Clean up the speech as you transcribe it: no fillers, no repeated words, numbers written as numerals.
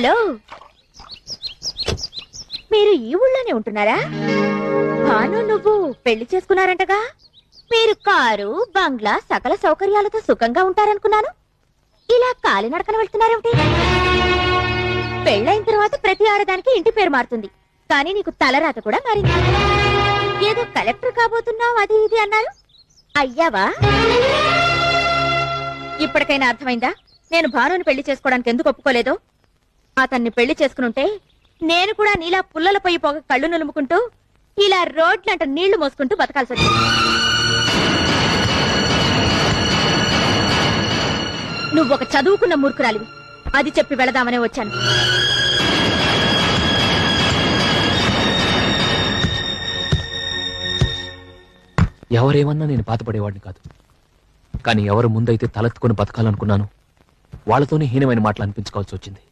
Hello, మీరు ఈ ఊళ్ళోనే ఉంటున్నారా? భాను నువ్వు పెళ్లి చేసుకున్నారంటగా. మీరు కారు, బంగ్లా, సకల సౌకర్యాలతో సుఖంగా ఉంటారనుకున్నాను. ఇలా కాలినడకన వెళ్తున్నారేమిటి? పెళ్ళైన తర్వాత ప్రతి ఆడదానికి ఇంటి పేరు మారుతుంది, కానీ నీకు తలరాత కూడా మారింది. ఏదో కలెక్టర్ కాబోతున్నావు అది ఇది అన్నారు, అయ్యావా? ఇప్పటికైనా అర్థమైందా నేను భానుని పెళ్లి చేసుకోవడానికి ఎందుకు ఒప్పుకోలేదో? అతన్ని పెళ్లి చేసుకునుంటే నేను కూడా నీలా పుల్లల పొయ్యి పోగ కళ్ళు నులుముకుంటూ ఇలా రోడ్లంట నీళ్లు మోసుకుంటూ బతకాల్సి వచ్చింది. నువ్వొక చదువుకున్న మూర్ఖురాలివి, అది చెప్పి వెళదామనే వచ్చాను. ఎవరేమన్నా నేను బాధపడేవాడిని కాదు, కానీ ఎవరు ముందైతే తలెత్తుకుని బతకాలనుకున్నాను వాళ్ళతోనే హీనమైన మాటలు అనిపించుకోవాల్సి వచ్చింది.